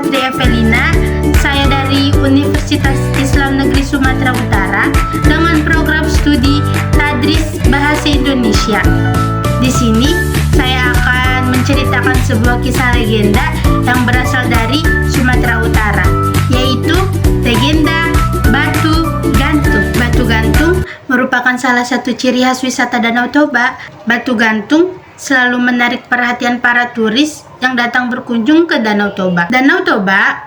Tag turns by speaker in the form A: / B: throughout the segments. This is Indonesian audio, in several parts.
A: Fitri Evelina. Saya dari Universitas Islam Negeri Sumatera Utara dengan program studi Tadris Bahasa Indonesia. Di sini saya akan menceritakan sebuah kisah legenda yang berasal dari Sumatera Utara, yaitu legenda Batu Gantung. Batu Gantung merupakan salah satu ciri khas wisata Danau Toba. Batu Gantung selalu menarik perhatian para turis yang datang berkunjung ke Danau Toba. Danau Toba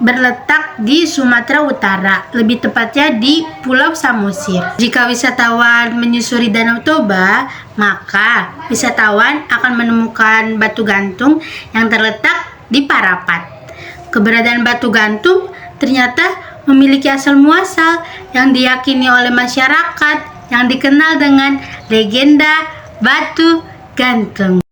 A: berletak di Sumatera Utara, lebih tepatnya di Pulau Samosir. Jika wisatawan menyusuri Danau Toba, maka wisatawan akan menemukan batu gantung yang terletak di Parapat. Keberadaan batu gantung ternyata memiliki asal muasal yang diyakini oleh masyarakat yang dikenal dengan legenda Batu Gantung.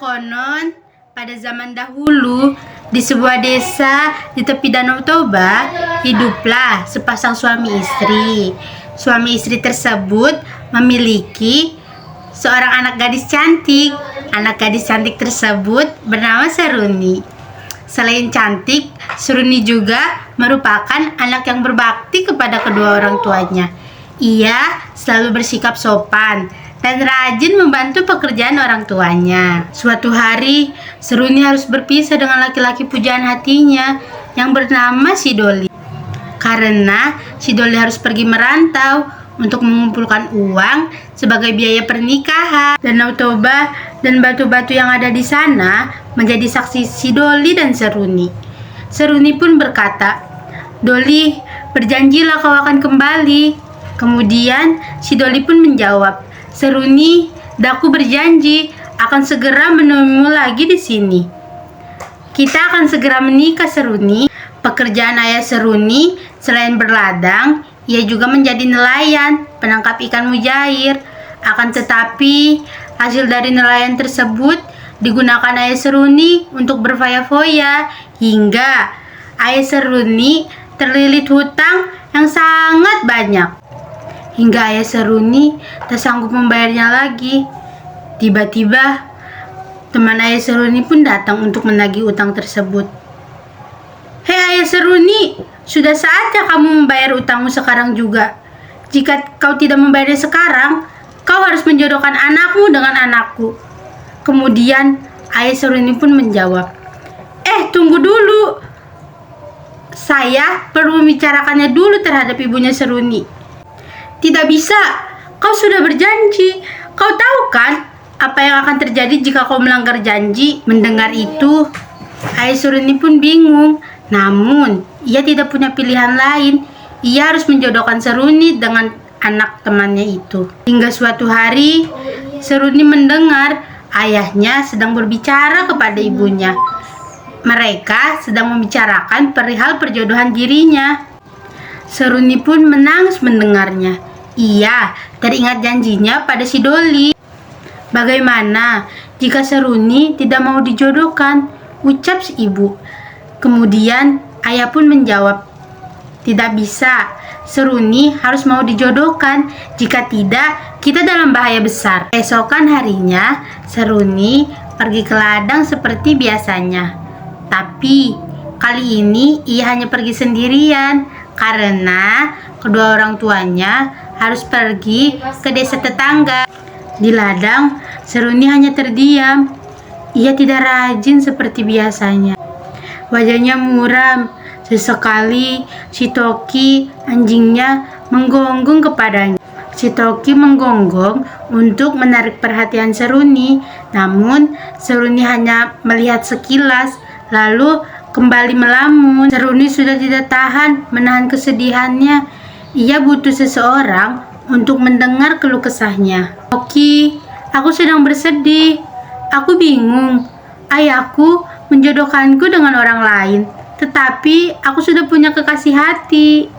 A: Konon pada zaman dahulu di sebuah desa di tepi Danau Toba hiduplah sepasang suami istri. Suami istri tersebut memiliki seorang anak gadis cantik. Anak gadis cantik tersebut bernama Seruni. Selain cantik, Seruni juga merupakan anak yang berbakti kepada kedua orang tuanya. Ia selalu bersikap sopan dan rajin membantu pekerjaan orang tuanya. Suatu hari, Seruni harus berpisah dengan laki-laki pujaan hatinya yang bernama Sidoli. Karena Sidoli harus pergi merantau untuk mengumpulkan uang sebagai biaya pernikahan. Danau Toba dan batu-batu yang ada di sana menjadi saksi Sidoli dan Seruni. Seruni pun berkata, "Doli, berjanjilah kau akan kembali." Kemudian Sidoli pun menjawab, "Seruni, daku berjanji akan segera menemuimu lagi di sini. Kita akan segera menikah, Seruni." Pekerjaan ayah Seruni selain berladang, ia juga menjadi nelayan, penangkap ikan mujair. Akan tetapi, hasil dari nelayan tersebut digunakan ayah Seruni untuk berfoya-foya hingga ayah Seruni terlilit hutang yang sangat banyak. Hingga ayah Seruni tak sanggup membayarnya lagi. Tiba-tiba, teman ayah Seruni pun datang untuk menagih utang tersebut. "Hei ayah Seruni, sudah saatnya kamu membayar utangmu sekarang juga. Jika kau tidak membayarnya sekarang, kau harus menjodohkan anakmu dengan anakku." Kemudian ayah Seruni pun menjawab, "Tunggu dulu. Saya perlu membicarakannya dulu terhadap ibunya Seruni." "Tidak bisa, kau sudah berjanji. Kau tahu kan apa yang akan terjadi jika kau melanggar janji?" Mendengar itu, ayah Seruni pun bingung. Namun, ia tidak punya pilihan lain. Ia harus menjodohkan Seruni dengan anak temannya itu. Hingga suatu hari, Seruni mendengar ayahnya sedang berbicara kepada ibunya. Mereka sedang membicarakan perihal perjodohan dirinya. Seruni pun menangis mendengarnya. Ia teringat janjinya pada Sidoli. "Bagaimana jika Seruni tidak mau dijodohkan?" ucap si ibu. Kemudian ayah pun menjawab, "Tidak bisa. Seruni harus mau dijodohkan. Jika tidak, kita dalam bahaya besar." Esokan harinya, Seruni pergi ke ladang seperti biasanya. Tapi kali ini ia hanya pergi sendirian karena kedua orang tuanya harus pergi ke desa tetangga. Di ladang, Seruni hanya terdiam. Ia tidak rajin seperti biasanya. Wajahnya muram. Sesekali si Toki, anjingnya, menggonggong kepadanya. Si Toki menggonggong untuk menarik perhatian Seruni. Namun, Seruni hanya melihat sekilas, lalu kembali melamun. Seruni sudah tidak tahan menahan kesedihannya. Ia butuh seseorang untuk mendengar keluh kesahnya. "Toki, aku sedang bersedih. Aku bingung. Ayahku menjodohkanku dengan orang lain, tetapi aku sudah punya kekasih hati.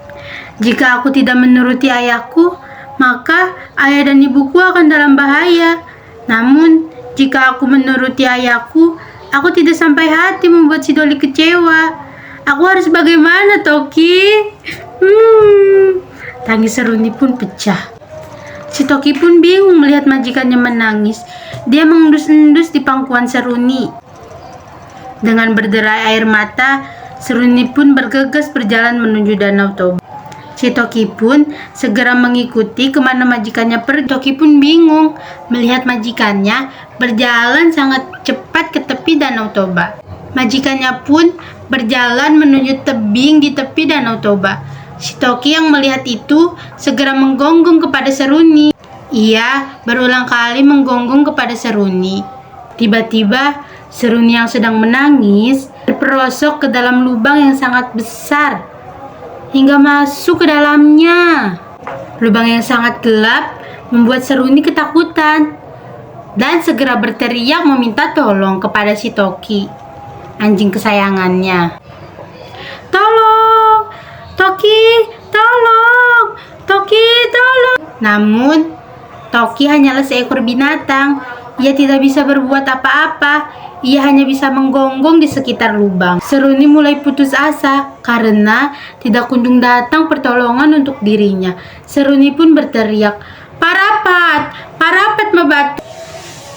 A: Jika aku tidak menuruti ayahku, maka ayah dan ibuku akan dalam bahaya. Namun, jika aku menuruti ayahku, aku tidak sampai hati membuat si Doli kecewa. Aku harus bagaimana, Toki?" Tangis Seruni pun pecah. Si Toki pun bingung melihat majikannya menangis. Dia mengendus-endus di pangkuan Seruni. Dengan berderai air mata, Seruni pun bergegas berjalan menuju Danau Toba. Si Toki pun segera mengikuti kemana majikannya pergi. Toki pun bingung melihat majikannya berjalan sangat cepat ke tepi Danau Toba. Majikannya pun berjalan menuju tebing di tepi Danau Toba. Si Toki yang melihat itu segera menggonggong kepada Seruni. Ia berulang kali menggonggong kepada Seruni. Tiba-tiba Seruni yang sedang menangis terperosok ke dalam lubang yang sangat besar hingga masuk ke dalamnya. Lubang yang sangat gelap membuat Seruni ketakutan dan segera berteriak meminta tolong kepada si Toki, anjing kesayangannya. "Tolong, Toki, tolong, Toki, tolong." Namun Toki hanyalah seekor binatang. Ia tidak bisa berbuat apa-apa. Ia hanya bisa menggonggong di sekitar lubang. Seruni mulai putus asa karena tidak kunjung datang pertolongan untuk dirinya. Seruni pun berteriak, "Parapat, parapat membatu."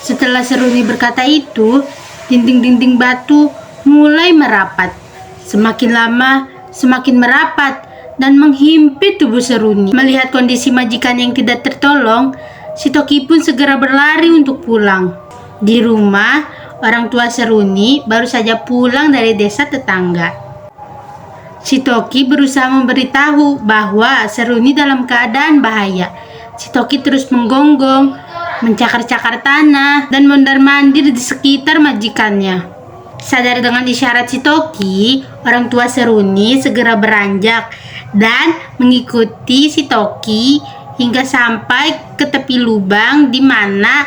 A: Setelah Seruni berkata itu, dinding-dinding batu mulai merapat. Semakin lama, semakin merapat dan menghimpit tubuh Seruni. Melihat kondisi majikan yang tidak tertolong, si Toki pun segera berlari untuk pulang. Di rumah, orang tua Seruni baru saja pulang dari desa tetangga. Si Toki berusaha memberitahu bahwa Seruni dalam keadaan bahaya. Si Toki terus menggonggong, mencakar-cakar tanah, dan mondar-mandir di sekitar majikannya. Sadar dengan isyarat si Toki, orang tua Seruni segera beranjak dan mengikuti si Toki hingga sampai ke tepi lubang di mana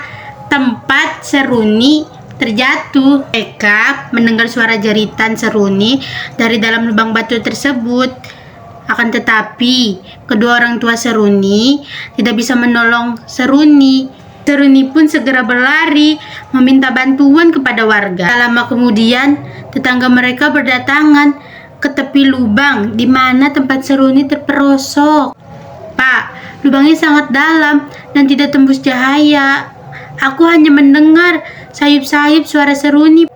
A: tempat Seruni terjatuh. Mereka mendengar suara jeritan Seruni dari dalam lubang batu tersebut. Akan tetapi, kedua orang tua Seruni tidak bisa menolong Seruni. Seruni pun segera berlari meminta bantuan kepada warga. Tak lama kemudian, tetangga mereka berdatangan ke tepi lubang di mana tempat Seruni terperosok. "Pak, lubangnya sangat dalam dan tidak tembus cahaya. Aku hanya mendengar sayup-sayup suara Seruni."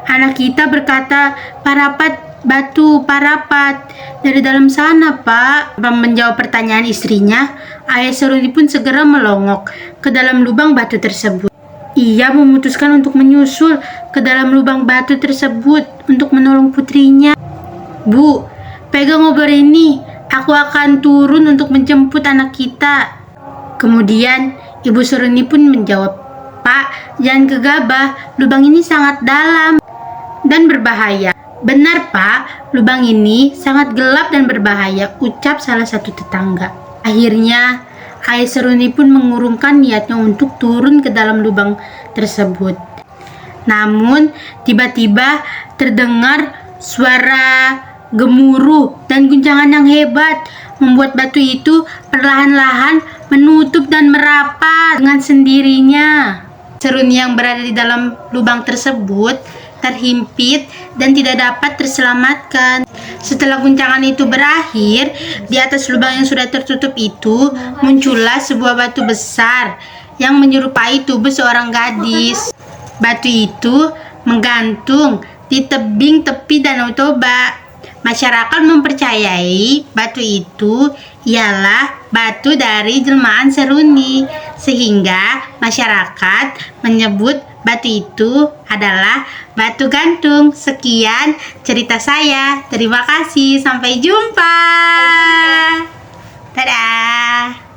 A: Anak kita berkata, "Parapat, batu, parapat." "Dari dalam sana, Pak." Menjawab pertanyaan istrinya, ayah Seruni pun segera melongok ke dalam lubang batu tersebut. Ia memutuskan untuk menyusul ke dalam lubang batu tersebut untuk menolong putrinya. "Bu, pegang obor ini. Aku akan turun untuk menjemput anak kita." Kemudian ibu Seruni pun menjawab, "Pak, jangan gegabah. Lubang ini sangat dalam dan berbahaya." "Benar, Pak. Lubang ini sangat gelap dan berbahaya," ucap salah satu tetangga. Akhirnya ayah Seruni pun mengurungkan niatnya untuk turun ke dalam lubang tersebut. Namun tiba-tiba terdengar suara gemuruh dan guncangan yang hebat membuat batu itu perlahan-lahan menutup dan merapat dengan sendirinya. Seruni yang berada di dalam lubang tersebut terhimpit dan tidak dapat terselamatkan. Setelah guncangan itu berakhir, di atas lubang yang sudah tertutup itu muncullah sebuah batu besar yang menyerupai tubuh seorang gadis. Batu itu menggantung di tebing tepi Danau Toba. Masyarakat mempercayai batu itu ialah batu dari jelmaan Seruni, sehingga masyarakat menyebut batu itu adalah batu gantung. Sekian cerita saya. Terima kasih. Sampai jumpa. Dadah.